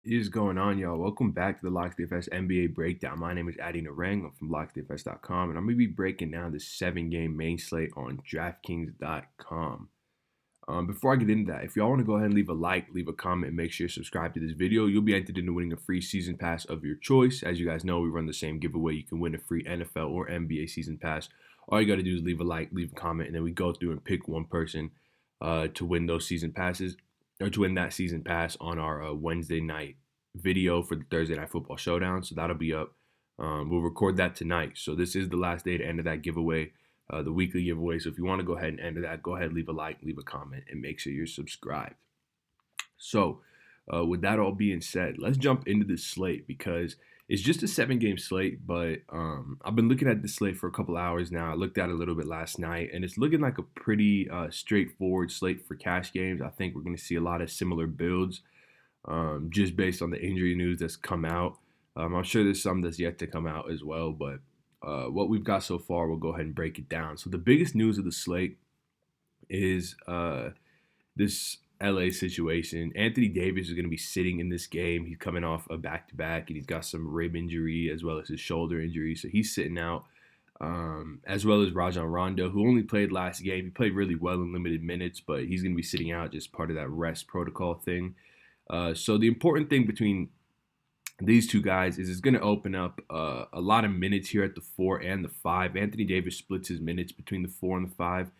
Is going on, y'all? Welcome back to the DFS NBA breakdown. My name is Narang. I'm from DFS.com, and I'm going to be breaking down the 7-game main slate on DraftKings.com. Before I get into that, if y'all want to go ahead and leave a like, leave a comment, and make sure you subscribe to this video, you'll be entered into winning a free season pass of your choice. As you guys know, we run the same giveaway. You can win a free NFL or NBA season pass. All you got to do is leave a like, leave a comment, and then we go through and pick one person to win those season passes, or to win that season pass on our Wednesday night video for the Thursday Night Football Showdown. So that'll be up. We'll record that tonight. So this is the last day to enter that giveaway, the weekly giveaway. So if you want to go ahead and enter that, go ahead, leave a like, leave a comment, and make sure you're subscribed. So with that all being said, let's jump into the slate because it's just a 7-game slate, but I've been looking at this slate for a couple hours now. I looked at it a little bit last night, and it's looking like a pretty straightforward slate for cash games. I think we're going to see a lot of similar builds just based on the injury news that's come out. I'm sure there's some that's yet to come out as well, but what we've got so far, we'll go ahead and break it down. So the biggest news of the slate is this LA situation. Anthony Davis is going to be sitting in this game. He's coming off a back-to-back, and he's got some rib injury as well as his shoulder injury, so he's sitting out. As well as Rajon Rondo, who only played last game. He played really well in limited minutes, but he's going to be sitting out, just part of that rest protocol thing. So the important thing between these two guys is it's going to open up a lot of minutes here at the 4 and the 5. Anthony Davis splits his minutes between the 4 and the 5.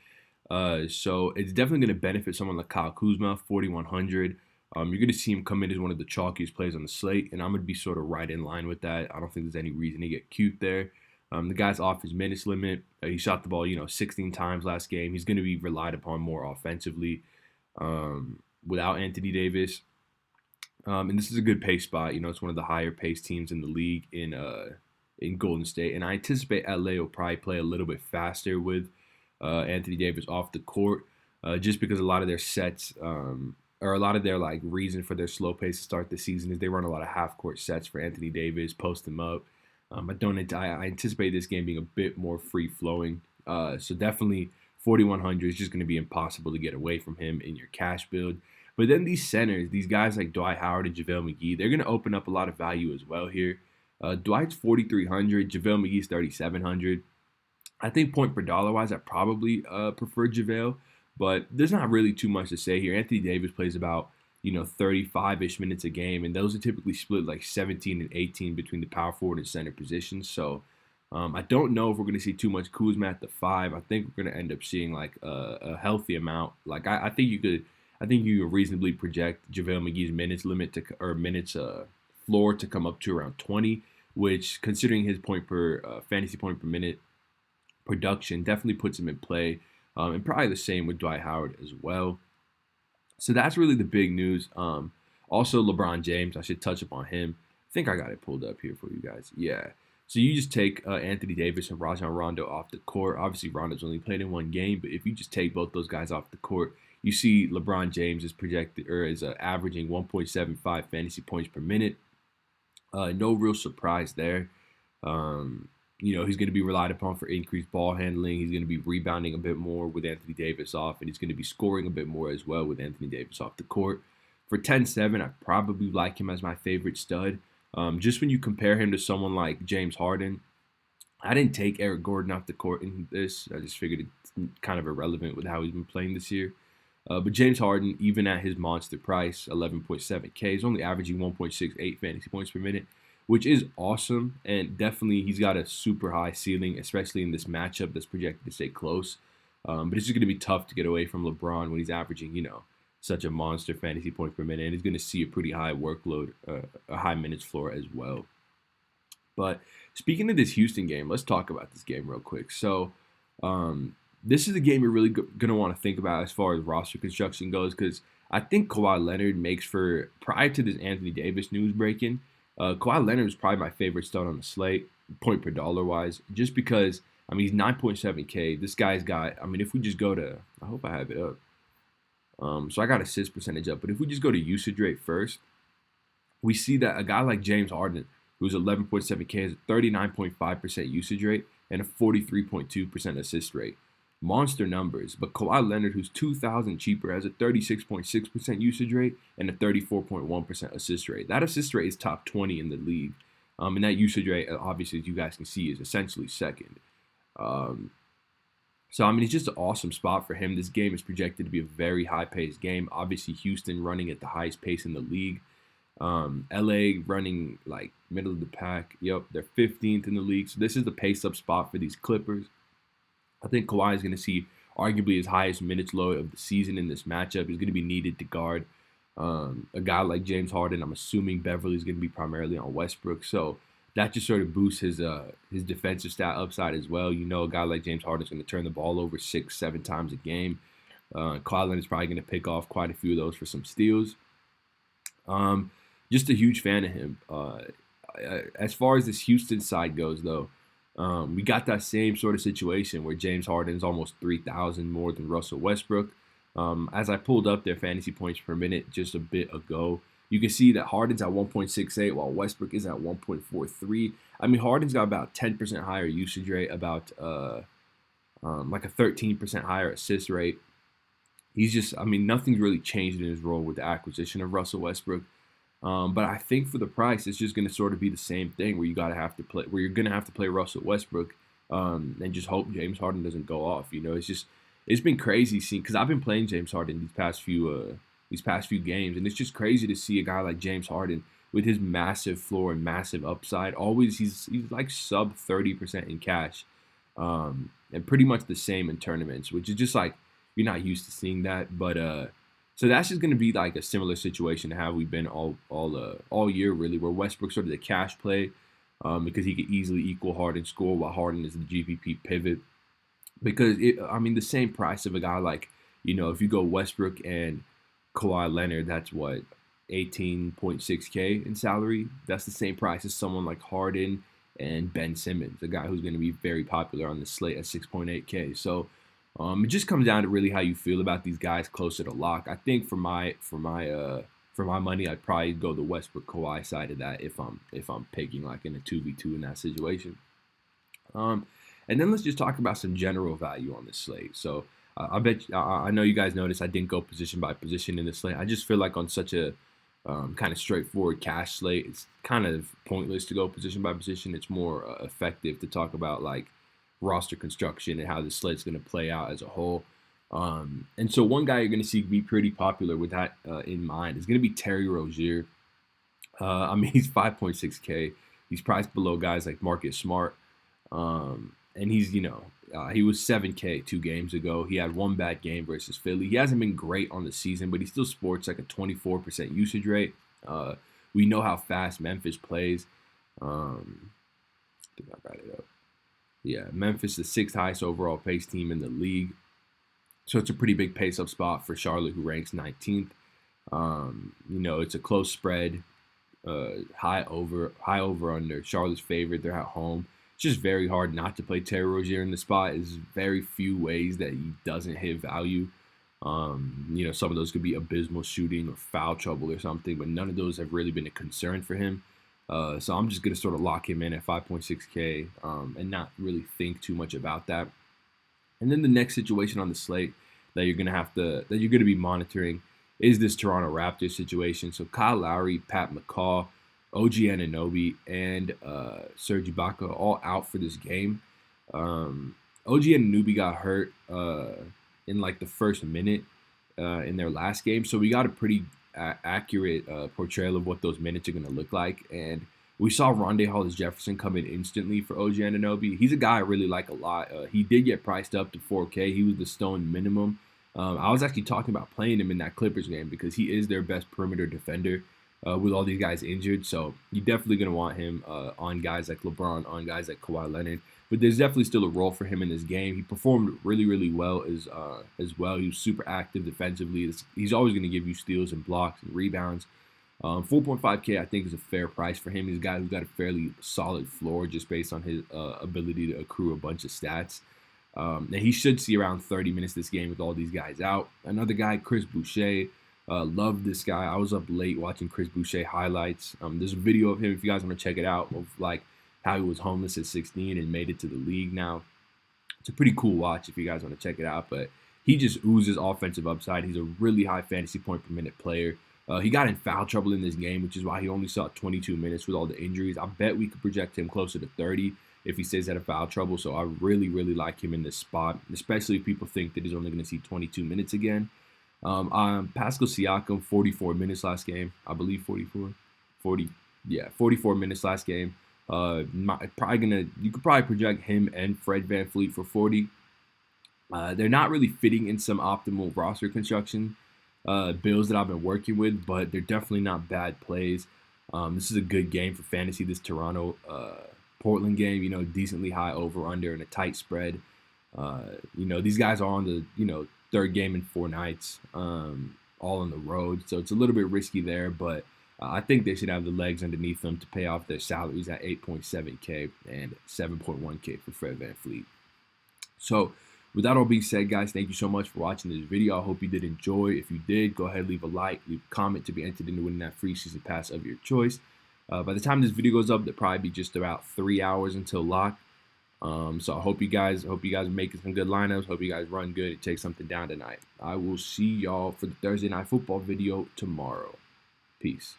So it's definitely going to benefit someone like Kyle Kuzma, 4,100. You're going to see him come in as one of the chalkiest players on the slate, and I'm going to be sort of right in line with that. I don't think there's any reason to get cute there. The guy's off his minutes limit. He shot the ball, 16 times last game. He's going to be relied upon more offensively without Anthony Davis. And this is a good pace spot. It's one of the higher pace teams in the league in Golden State. And I anticipate LA will probably play a little bit faster with Anthony Davis off the court, just because a lot of their sets, or a lot of their reason for their slow pace to start the season is they run a lot of half court sets for Anthony Davis, post him up. I anticipate this game being a bit more free flowing. So definitely 4,100 is just going to be impossible to get away from him in your cash build. But then these centers, these guys like Dwight Howard and JaVale McGee, they're going to open up a lot of value as well here. Dwight's 4,300, JaVale McGee's 3,700. I think point per dollar wise, I probably prefer JaVale, but there's not really too much to say here. Anthony Davis plays about 35-ish minutes a game, and those are typically split like 17 and 18 between the power forward and center positions. So I don't know if we're going to see too much Kuzma at the 5. I think we're going to end up seeing a healthy amount. I think you could reasonably project JaVale McGee's minutes limit minutes floor to come up to around 20, which, considering his fantasy point per minute production, definitely puts him in play. And probably the same with Dwight Howard as well. So that's really the big news. Also, LeBron James, I should touch upon him. I think I got it pulled up here for you guys. Yeah. So you just take Anthony Davis and Rajon Rondo off the court. Obviously, Rondo's only played in one game, but if you just take both those guys off the court, you see LeBron James is projected or is averaging 1.75 fantasy points per minute. No real surprise there. He's going to be relied upon for increased ball handling. He's going to be rebounding a bit more with Anthony Davis off, and he's going to be scoring a bit more as well with Anthony Davis off the court. For 10-7, I probably like him as my favorite stud. Just when you compare him to someone like James Harden, I didn't take Eric Gordon off the court in this. I just figured it's kind of irrelevant with how he's been playing this year. But James Harden, even at his monster price, 11.7K, is only averaging 1.68 fantasy points per minute, which is awesome. And definitely he's got a super high ceiling, especially in this matchup that's projected to stay close. But it's just going to be tough to get away from LeBron when he's averaging, such a monster fantasy points per minute. And he's going to see a pretty high workload, a high minutes floor as well. But speaking of this Houston game, let's talk about this game real quick. So, this is a game you're really going to want to think about as far as roster construction goes, because I think Kawhi Leonard makes for, prior to this Anthony Davis news breaking, Kawhi Leonard is probably my favorite stud on the slate, point per dollar wise, just because, he's 9.7K. This guy's got, if we just go to, I hope I have it up. So I got assist percentage up, but if we just go to usage rate first, we see that a guy like James Harden, who's 11.7K, has a 39.5% usage rate and a 43.2% assist rate. monster numbers. But Kawhi Leonard, who's 2,000 cheaper, has a 36.6% usage rate and a 34.1% assist rate. That assist rate is top 20 in the league. And that usage rate, obviously, as you guys can see, is essentially second. So, I mean, it's just an awesome spot for him. This game is projected to be a very high-paced game. Obviously, Houston running at the highest pace in the league. LA running like middle of the pack. Yep, they're 15th in the league. So this is the pace-up spot for these Clippers. I think Kawhi is going to see arguably his highest minutes load of the season in this matchup. He's going to be needed to guard a guy like James Harden. I'm assuming Beverly is going to be primarily on Westbrook. So that just sort of boosts his defensive stat upside as well. You know, a guy like James Harden is going to turn the ball over 6-7 times a game. Kawhi Leonard is probably going to pick off quite a few of those for some steals. Just a huge fan of him. As far as this Houston side goes, though, we got that same sort of situation where James Harden is almost 3,000 more than Russell Westbrook. As I pulled up their fantasy points per minute just a bit ago, you can see that Harden's at 1.68 while Westbrook is at 1.43. I mean, Harden's got about 10% higher usage rate, about like a 13% higher assist rate. He's just, I mean, nothing's really changed in his role with the acquisition of Russell Westbrook. But I think for the price, it's just going to sort of be the same thing where you're going to have to play Russell Westbrook and just hope James Harden doesn't go off. You know, it's been crazy seeing, because I've been playing James Harden these past few games, and it's just crazy to see a guy like James Harden with his massive floor and massive upside. Always he's like sub 30% in cash, and pretty much the same in tournaments, which is just like you're not used to seeing that, but so that's just going to be like a similar situation to how we've been all year, really, where Westbrook's sort of the cash play because he could easily equal Harden score while Harden is the GPP pivot. Because, the same price of a guy like, you know, if you go Westbrook and Kawhi Leonard, that's what, 18.6K in salary. That's the same price as someone like Harden and Ben Simmons, a guy who's going to be very popular on the slate at 6.8K. So, it just comes down to really how you feel about these guys closer to lock. I think for my money, I'd probably go the Westbrook Kawhi side of that if I'm picking like in a 2v2 in that situation. And then let's just talk about some general value on this slate. So I know you guys noticed I didn't go position by position in this slate. I just feel like on such a kind of straightforward cash slate, it's kind of pointless to go position by position. It's more effective to talk about like roster construction and how the slate's going to play out as a whole. And so one guy you're going to see be pretty popular with that in mind is going to be Terry Rozier. He's 5.6K. He's priced below guys like Marcus Smart. And he's, he was 7K 2 games ago. He had one bad game versus Philly. He hasn't been great on the season, but he still sports like a 24% usage rate. We know how fast Memphis plays. I think I got it up. Yeah, Memphis, the 6th highest overall pace team in the league. So it's a pretty big pace-up spot for Charlotte, who ranks 19th. It's a close spread, high over under. Charlotte's favorite. They're at home. It's just very hard not to play Terry Rozier in the spot. There's very few ways that he doesn't hit value. Some of those could be abysmal shooting or foul trouble or something, but none of those have really been a concern for him. So I'm just going to sort of lock him in at 5.6K and not really think too much about that. And then the next situation on the slate that you're going to be monitoring is this Toronto Raptors situation. So Kyle Lowry, Pat McCaw, OG Anunoby, and Serge Ibaka all out for this game. OG Anunoby got hurt in like the first minute in their last game. So we got a pretty accurate portrayal of what those minutes are going to look like. And we saw Rondae Hollis-Jefferson come in instantly for OG Anunoby. He's a guy I really like a lot. He did get priced up to 4K. He was the stone minimum. I was actually talking about playing him in that Clippers game because he is their best perimeter defender with all these guys injured. So you're definitely going to want him on guys like LeBron, on guys like Kawhi Leonard. But there's definitely still a role for him in this game. He performed really, really well as well. He was super active defensively. He's always going to give you steals and blocks and rebounds. 4.5K, I think, is a fair price for him. He's a guy who's got a fairly solid floor just based on his ability to accrue a bunch of stats. And he should see around 30 minutes this game with all these guys out. Another guy, Chris Boucher. Love this guy. I was up late watching Chris Boucher highlights. There's a video of him, if you guys want to check it out, of like how he was homeless at 16 and made it to the league now. It's a pretty cool watch if you guys want to check it out. But he just oozes offensive upside. He's a really high fantasy point per minute player. He got in foul trouble in this game, which is why he only saw 22 minutes with all the injuries. I bet we could project him closer to 30 if he stays out of foul trouble. So I really, really like him in this spot, especially if people think that he's only going to see 22 minutes again. Pascal Siakam, 44 minutes last game. I believe 44 minutes last game. You could probably project him and Fred VanVleet for 40. They're not really fitting in some optimal roster construction builds that I've been working with, but they're definitely not bad plays. This is a good game for fantasy. This Toronto Portland game, decently high over under and a tight spread. These guys are on the third game in 4 nights, all on the road, so it's a little bit risky there, but I think they should have the legs underneath them to pay off their salaries at 8.7K and 7.1K for Fred VanVleet. So with that all being said, guys, thank you so much for watching this video. I hope you did enjoy. If you did, go ahead, leave a like, leave a comment to be entered into winning that free season pass of your choice. By the time this video goes up, there'll probably be just about 3 hours until lock. So I hope you guys are making some good lineups. Hope you guys run good and take something down tonight. I will see y'all for the Thursday Night Football video tomorrow. Peace.